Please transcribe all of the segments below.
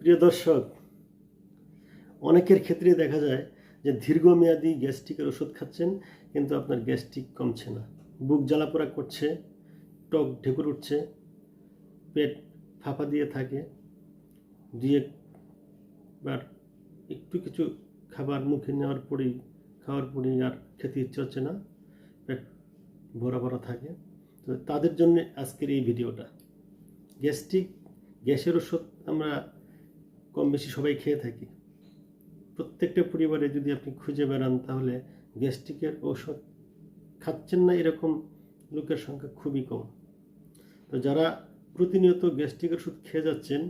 প্রিয় দর্শক, অনেকের ক্ষেত্রে দেখা যায় যে দীর্ঘমেয়াদী গ্যাস্ট্রিকের ওষুধ খাচ্ছেন কিন্তু আপনার গ্যাস্ট্রিক কমছে না, বুক জ্বালাপোড়া করছে, টক ঢেকুর উঠছে, পেট ফাঁপা দিয়ে থাকে, দুই একবার একটু কিছু খাবার মুখে নেওয়ার পরেই আর খেতে ইচ্ছে হচ্ছে না, পেট ভরা ভরা থাকে। তো তাদের জন্য আজকের এই ভিডিওটা। গ্যাসের ওষুধ আমরা কম বেশি সবাই খেয়ে থাকি। প্রত্যেকটা পরিবারে যদি আপনি খুঁজে বেড়ান তাহলে গ্যাস্ট্রিকের ওষুধ খাচ্ছেন না এরকম লোকের সংখ্যা খুবই কম। তো যারা প্রতিনিয়ত গ্যাস্ট্রিকের ওষুধ খেয়ে যাচ্ছেন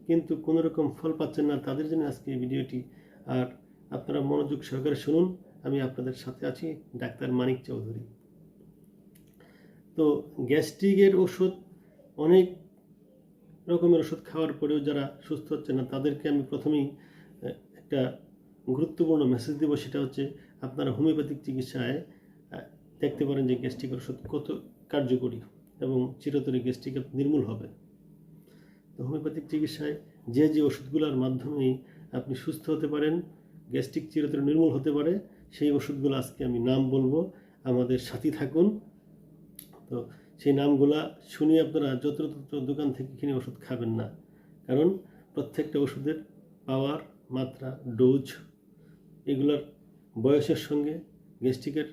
কিন্তু কোনো রকম ফল পাচ্ছেন না, তাদের জন্য আজকে এই ভিডিওটি। আর আপনারা মনোযোগ সহকারে শুনুন, আমি আপনাদের সাথে আছি, ডাক্তার মানিক চৌধুরী। তো গ্যাস্ট্রিকের ওষুধ অনেক রকমের ওষুধ খাওয়ার পরেও যারা সুস্থ হচ্ছে না তাদেরকে আমি প্রথমেই একটা গুরুত্বপূর্ণ মেসেজ দেব। সেটা হচ্ছে আপনারা হোমিওপ্যাথিক চিকিৎসায় দেখতে পারেন যে গ্যাস্ট্রিকের ওষুধ কত কার্যকরী এবং চিরতরে গ্যাস্ট্রিক নির্মূল হবে। তো হোমিওপ্যাথিক চিকিৎসায় যে ওষুধগুলোর মাধ্যমেই আপনি সুস্থ হতে পারেন, গ্যাস্ট্রিক চিরতরে নির্মূল হতে পারে, সেই ওষুধগুলো আজকে আমি নাম বলবো, আমাদের সাথী থাকুন। তো সেই নামগুলা শুনিয়ে আপনারা যত্র দোকান থেকে কিনে ওষুধ খাবেন না, কারণ প্রত্যেকটা ওষুধের পাওয়ার, মাত্রা, ডোজ এগুলোর বয়সের সঙ্গে, গ্যাস্ট্রিকের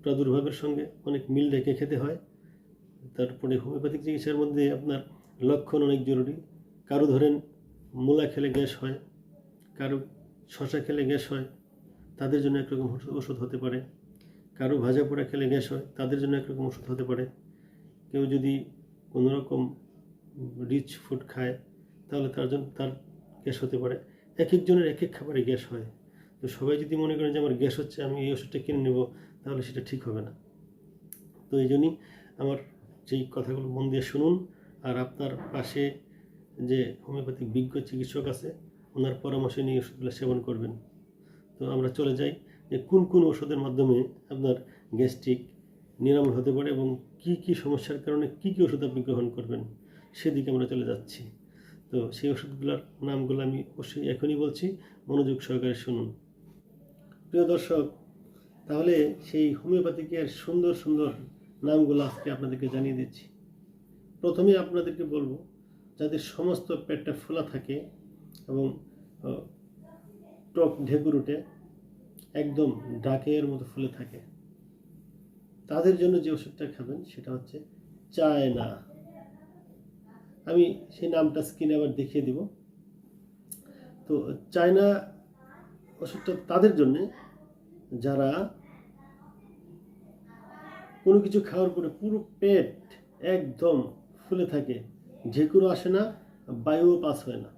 প্রাদুর্ভাবের সঙ্গে অনেক মিল রেখে খেতে হয়। তারপরে হোমিওপ্যাথিক চিকিৎসার মধ্যে আপনার লক্ষণ অনেক জরুরি। কারো ধরেন মূলা খেলে গ্যাস হয়, কারো শশা খেলে গ্যাস হয়, তাদের জন্য একরকম ওষুধ হতে পারে। কারো ভাজা পোড়া খেলে গ্যাস হয়, তাদের জন্য একরকম ওষুধ হতে পারে। কেউ যদি কোনোরকম রিচ ফুড খায় তাহলে তার গ্যাস হতে পারে। এক একজনের এক এক খাবারে গ্যাস হয়। তো সবাই যদি মনে করেন যে আমার গ্যাস হচ্ছে, আমি এই ওষুধটা কিনে নেব, তাহলে সেটা ঠিক হবে না। তো এই জন্যই আমার যেই কথাগুলো মন দিয়ে শুনুন, আর আপনার পাশে যে হোমিওপ্যাথিক বিজ্ঞ চিকিৎসক আছে ওনার পরামর্শ নিয়ে ওষুধগুলো সেবন করবেন। তো আমরা চলে যাই যে কোন ওষুধের মাধ্যমে আপনার গ্যাস্ট্রিক নিরাময় হতে পারে এবং কি সমস্যার কারণে কি ওষুধ আপনি গ্রহণ করবেন, সেদিকে আমরা চলে যাচ্ছি। তো সেই ওষুধগুলোর নামগুলো আমি অবশ্যই এখনই বলছি, মনোযোগ সহকারে শুনুন। প্রিয় দর্শক, তাহলে সেই হোমিওপ্যাথিকের সুন্দর সুন্দর নামগুলো আজকে আপনাদেরকে জানিয়ে দিচ্ছি। প্রথমে আপনাদেরকে বলবো, যাদের সমস্ত পেটটা ফোলা থাকে এবং টক ঢেকুর উঠে একদম ডাকের মতো ফুলে থাকে, তাদের জন্য যে ওষুধটা খাবেন সেটা হচ্ছে চায়না। আমি সেই নামটা স্ক্রিনে আবার দেখিয়ে দিব। তো চায়না ওষুধটা তাদের জন্য যারা কোনো কিছু খাওয়ার পরে পুরো পেট একদম ফুলে থাকে, ঢেকুরও আসে না, বায়ুও পাস হয় না,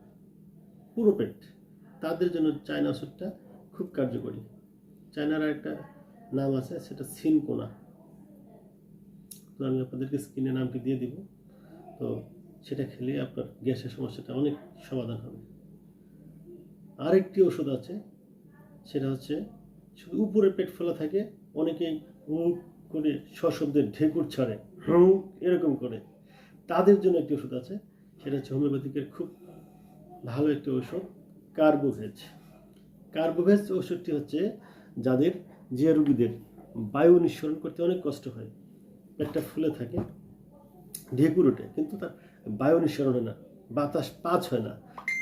পুরো পেট, তাদের জন্য চায়না ওষুধটা খুব কার্যকরী। চায়নার একটা নাম আছে, সেটা সিনকোনা। তো আমি আপনাদেরকে স্ক্রিনে নামটি দিয়ে দিব। তো সেটা খেলে আপনার গ্যাসের সমস্যাটা অনেক সমাধান হবে। আরেকটি ওষুধ আছে, সেটা হচ্ছে শুধু উপরে পেট ফোলা থাকে, অনেকেই হুক করে সশব্দে ঢেকুর ছাড়ে, হুক এরকম করে, তাদের জন্য একটি ওষুধ আছে, সেটা হচ্ছে হোমিওপ্যাথিকের খুব ভালো একটি ওষুধ, কার্বোভেজ। কার্বোভেজ ওষুধটি হচ্ছে যে রোগীদের বায়ু নিঃসরণ করতে অনেক কষ্ট হয়, পেটটা ফুলে থাকে, ঢেকুর ওঠে কিন্তু তার বায়ু নিঃসরণ হয় না, বাতাস পাস হয় না,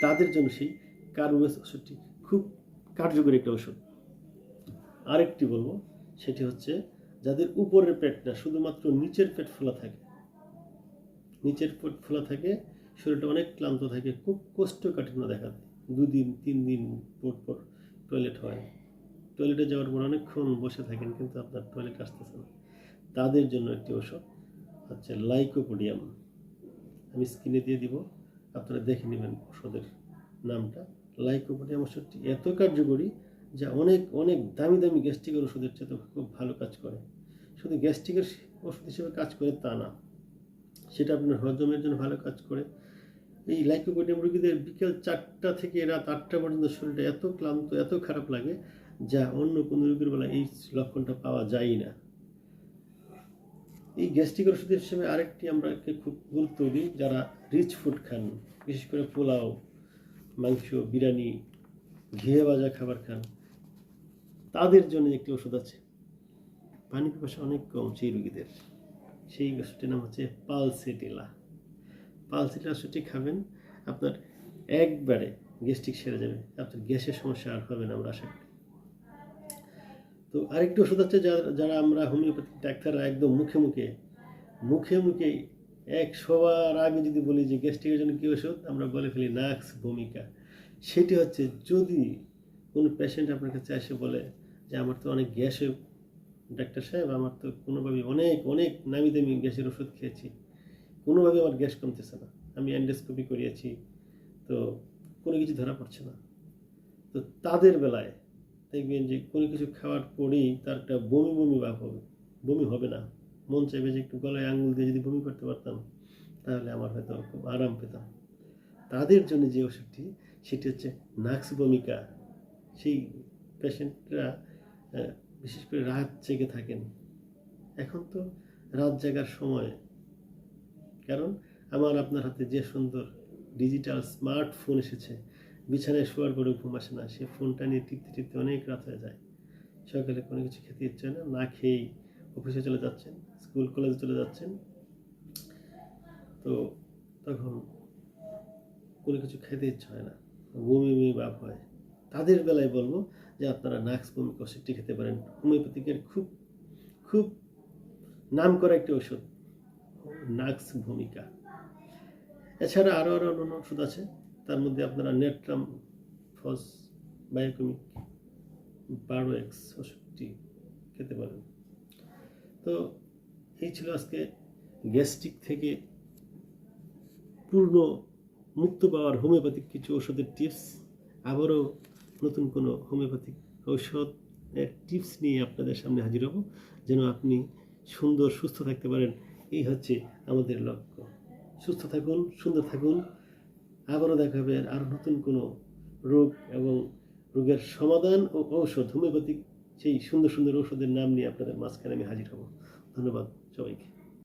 তাদের জন্য সেই কার্বোভেজ ওষুধটি খুব কার্যকরী একটা ওষুধ। আরেকটি বলবো, সেটি হচ্ছে যাদের উপরের পেট না, শুধুমাত্র নিচের পেট ফোলা থাকে, নিচের পেট ফোলা থাকে, শরীরটা অনেক ক্লান্ত থাকে, খুব কোষ্ঠকাঠিন্য দেখা দেয়, 2 দিন 3 দিন পর টয়লেট হয়, টয়লেটে যাওয়ার পর অনেকক্ষণ বসে থাকেন কিন্তু আপনার টয়লেট আসতেছে না, তাদের জন্য একটি ওষুধ হচ্ছে লাইকোপোডিয়াম। আমি স্ক্রিনে দিয়ে দিব, আপনারা দেখে নেবেন ওষুধের নামটা। লাইকোপোডিয়াম ওষুধটি এত কার্যকরী যা অনেক দামি গ্যাস্ট্রিকের ওষুধের চেয়ে খুব ভালো কাজ করে। শুধু গ্যাস্ট্রিকের ওষুধ হিসেবে কাজ করে তা না, সেটা আপনার হজমের জন্য ভালো কাজ করে। এই লাইকোপোডিয়াম রোগীদের বিকেল 4টা থেকে রাত 8টা পর্যন্ত শরীরটা এত ক্লান্ত, এত খারাপ লাগে, যা অন্য কোনো রোগীর বেলা এই লক্ষণটা পাওয়া যায় না। এই গ্যাস্ট্রিকের ওষুধের হিসেবে আরেকটি আমরা খুব গুরুত্ব দিই, যারা রিচ ফুড খান, বিশেষ করে পোলাও, মাংস, বিরিয়ানি, ঘিয়ে ভাজা খাবার খান, তাদের জন্য একটি ওষুধ আছে, পানি পিপাসা অনেক কম সেই রোগীদের। সেই ওষুধটির নাম হচ্ছে পালসেটিলা। পালসেটিলা ওষুধটি খাবেন, আপনার একবারে গ্যাস্ট্রিক সেরে যাবে, আপনার গ্যাসের সমস্যা আর হবে না আমরা আশা করি। তো আরেকটি ওষুধ আছে যারা আমরা হোমিওপ্যাথিক ডাক্তাররা একদম মুখে মুখে সবার আগে যদি বলি যে গ্যাস্ট্রিকের জন্য কী ওষুধ, আমরা বলে ফেলি নাক্স ভূমিকা। সেটি হচ্ছে, যদি কোনো পেশেন্ট আপনার কাছে এসে বলে যে আমার তো অনেক গ্যাসে, ডাক্তার সাহেব আমার তো কোনোভাবে অনেক নামি দামি গ্যাসের ওষুধ খেয়েছি, কোনোভাবে আমার গ্যাস কমতেছে না, আমি এন্ডোস্কোপি করিয়েছি, তো কোনো কিছু ধরা পড়ছে না, তো তাদের বেলায় দেখবেন যে কোনো কিছু খাওয়ার পরেই তার একটা বমি ভাব হবে, বমি হবে না, মন চাইবে যে একটু গলায় আঙুল দিয়ে যদি বমি করতে পারতাম তাহলে আমার হয়তো খুব আরাম পেতাম। তাদের জন্য যে ওষুধটি, সেটি হচ্ছে নাক্স ভূমিকা। সেই পেশেন্টরা বিশেষ করে রাত জেগে থাকেন, এখন তো রাত জাগার সময়, কারণ আমার আপনার হাতে যে সুন্দর ডিজিটাল স্মার্টফোন এসেছে, বিছানায় শোয়ার পরেও ঘুম আসে না, সে ফোনটা নিয়ে টিপতে অনেক রাত হয়ে যায়, সকালে কোনো কিছু খেতে ইচ্ছে হয় না খেয়েই অফিসে চলে যাচ্ছেন, স্কুল কলেজে চলে যাচ্ছেন, তো তখন কোনো কিছু খেতে ইচ্ছে হয় না, বমি ভাব হয়। তাদের বেলায় বলবো যে আপনারা নাক্স ভূমিকা ওষুধটি খেতে পারেন, হোমিওপ্যাথিকের খুব নাম করা একটি ওষুধ নাক্স ভূমিকা। এছাড়া আরও অন্য ওষুধ আছে, তার মধ্যে আপনারা নেট্রাম ফস বায়োকেমিক 12X ওষুধটি খেতে পারেন। তো এই ছিল আজকে গ্যাস্ট্রিক থেকে পূর্ণ মুক্ত পাওয়ার হোমিওপ্যাথিক কিছু ওষুধের টিপস। আবারও নতুন কোনো হোমিওপ্যাথিক ঔষধের টিপস নিয়ে আপনাদের সামনে হাজির হব, যেন আপনি সুস্থ থাকতে পারেন। এই হচ্ছে আমাদের লক্ষ্য। সুস্থ থাকুন, সুন্দর থাকুন। আবারও দেখা হবে আরও নতুন কোনো রোগ এবং রোগের সমাধান ও ঔষধ, হোমিওপ্যাথিক সেই সুন্দর ঔষধের নাম নিয়ে আপনাদের মাঝখানে আমি হাজির হব। ধন্যবাদ সবাইকে।